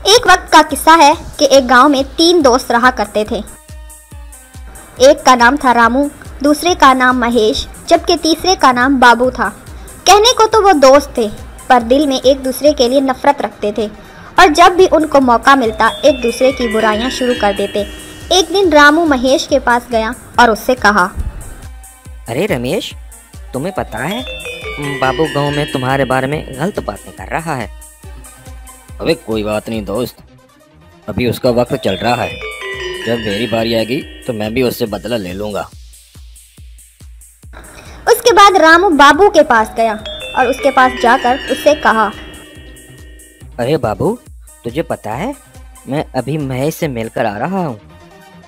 एक वक्त का किस्सा है कि एक गांव में 3 दोस्त रहा करते थे। एक का नाम था रामू, दूसरे का नाम महेश, जबकि तीसरे का नाम बाबू था। कहने को तो वो दोस्त थे, पर दिल में एक दूसरे के लिए नफरत रखते थे और जब भी उनको मौका मिलता एक दूसरे की बुराइयां शुरू कर देते। एक दिन रामू महेश के पास गया और उससे कहा, अरे रमेश, तुम्हें पता है बाबू गांव में तुम्हारे बारे में गलत बातें कर रहा है। अबे कोई बात नहीं दोस्त, अभी उसका वक्त चल रहा है। जब मेरी बारी आएगी तो मैं भी उससे बदला ले लूंगा। उसके बाद रामू बाबू के पास गया और उसके पास जाकर उससे कहा, अरे बाबू, तुझे पता है मैं अभी महेश से मिलकर आ रहा हूँ।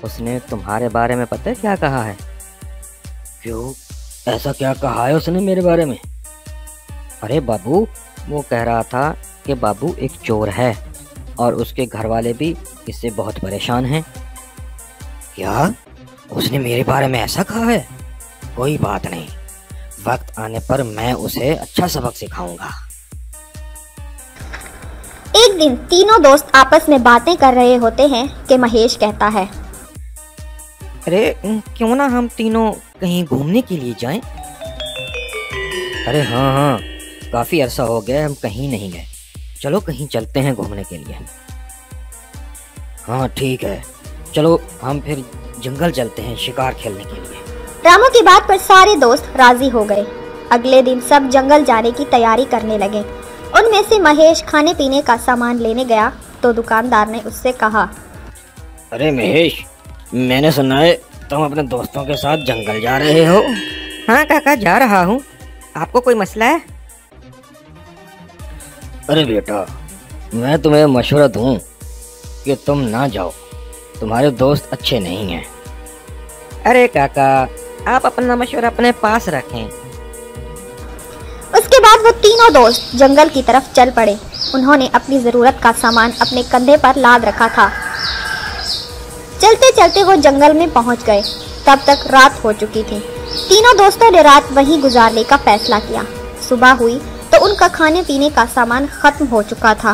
उसने तुम्हारे बारे में पता है क्या कहा है? क्यों, ऐसा क्या कहा है उसने मेरे बारे में? अरे बाबू, वो कह रहा था कि बाबू एक चोर है और उसके घर वाले भी इससे बहुत परेशान हैं। क्या उसने मेरे बारे में ऐसा कहा है? कोई बात नहीं, वक्त आने पर मैं उसे अच्छा सबक सिखाऊंगा। एक दिन तीनों दोस्त आपस में बातें कर रहे होते हैं कि महेश कहता है, अरे क्यों ना हम तीनों कहीं घूमने के लिए जाएं? अरे हाँ, काफी अरसा हो गया हम कहीं नहीं गए। चलो कहीं चलते हैं घूमने के लिए। हाँ ठीक है, चलो हम फिर जंगल चलते हैं शिकार खेलने के लिए। रामू की बात पर सारे दोस्त राजी हो गए। अगले दिन सब जंगल जाने की तैयारी करने लगे। उनमें से महेश खाने पीने का सामान लेने गया तो दुकानदार ने उससे कहा, अरे महेश, मैंने सुना है तुम अपने दोस्तों के साथ जंगल जा रहे हो। हाँ काका, जा रहा हूँ। आपको कोई मसला है? अरे बेटा, मैं तुम्हें मशवरा दूं कि तुम ना जाओ, तुम्हारे दोस्त अच्छे नहीं हैं। अरे काका, आप अपना मशवरा अपने पास रखें। उसके बाद वो तीनों दोस्त जंगल की तरफ चल पड़े। उन्होंने अपनी जरूरत का सामान अपने कंधे पर लाद रखा था। चलते चलते वो जंगल में पहुंच गए। तब तक रात हो चुकी थी। तीनों दोस्तों ने रात वहीं गुजारने का फैसला किया। सुबह हुई तो उनका खाने पीने का सामान खत्म हो चुका था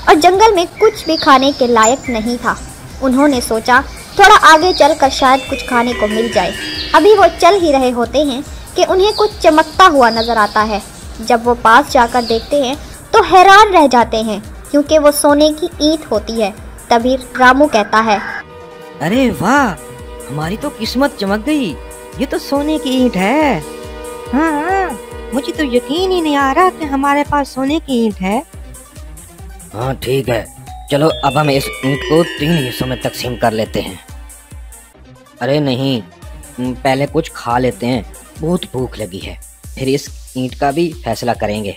और जंगल में कुछ भी खाने के लायक नहीं था। उन्होंने सोचा थोड़ा आगे चलकर शायद कुछ खाने को मिल जाए। अभी वो चल ही रहे होते हैं कि उन्हें कुछ चमकता हुआ नजर आता है। जब वो पास जाकर देखते हैं तो हैरान रह जाते हैं क्योंकि वो सोने की ईंट होती है। तभी रामू कहता है, अरे वाह, हमारी तो किस्मत चमक गई। ये तो सोने की ईंट है। हाँ, मुझे तो यकीन ही नहीं आ रहा कि हमारे पास सोने की ईंट है। हाँ ठीक है, चलो अब हम इस ईंट को 3 हिस्सों में तकसीम कर लेते हैं। अरे नहीं, पहले कुछ खा लेते हैं, बहुत भूख लगी है, फिर इस ईंट का भी फैसला करेंगे।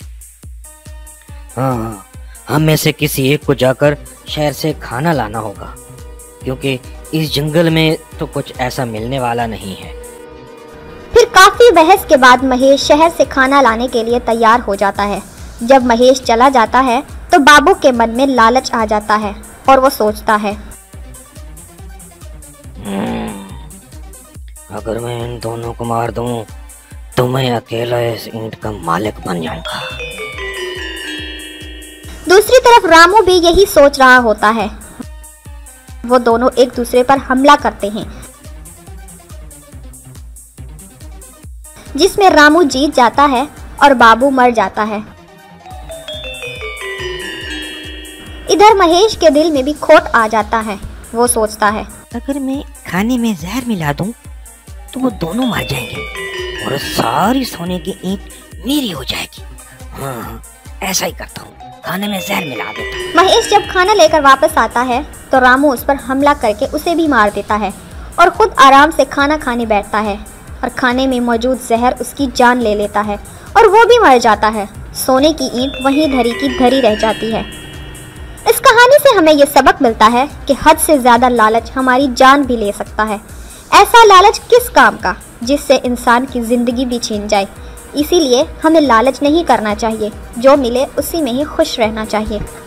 हाँ, हम में से किसी एक को जाकर शहर से खाना लाना होगा, क्योंकि इस जंगल में तो कुछ ऐसा मिलने वाला नहीं है। फिर काफी बहस के बाद महेश शहर से खाना लाने के लिए तैयार हो जाता है। जब महेश चला जाता है तो बाबू के मन में लालच आ जाता है और वो सोचता है, अगर मैं इन दोनों को मार दूं तो मैं अकेला इस ईंट का मालिक बन जाऊंगा। दूसरी तरफ रामू भी यही सोच रहा होता है। वो दोनों एक दूसरे पर हमला करते हैं, जिसमें रामू जीत जाता है और बाबू मर जाता है। इधर महेश के दिल में भी खोट आ जाता है। वो सोचता है, अगर मैं खाने में जहर मिला दूं तो वो दोनों मर जाएंगे और सारी सोने की ईंट मेरी हो जाएगी। हाँ, ऐसा ही करता हूँ, खाने में जहर मिला देता हूँ। महेश जब खाना लेकर वापस आता है तो रामू उस पर हमला करके उसे भी मार देता है और खुद आराम से खाना खाने बैठता है और खाने में मौजूद जहर उसकी जान ले लेता है और वो भी मर जाता है। सोने की ईंट वहीं धरी की धरी रह जाती है। इस कहानी से हमें ये सबक मिलता है कि हद से ज्यादा लालच हमारी जान भी ले सकता है। ऐसा लालच किस काम का जिससे इंसान की जिंदगी भी छीन जाए। इसीलिए हमें लालच नहीं करना चाहिए, जो मिले उसी में ही खुश रहना चाहिए।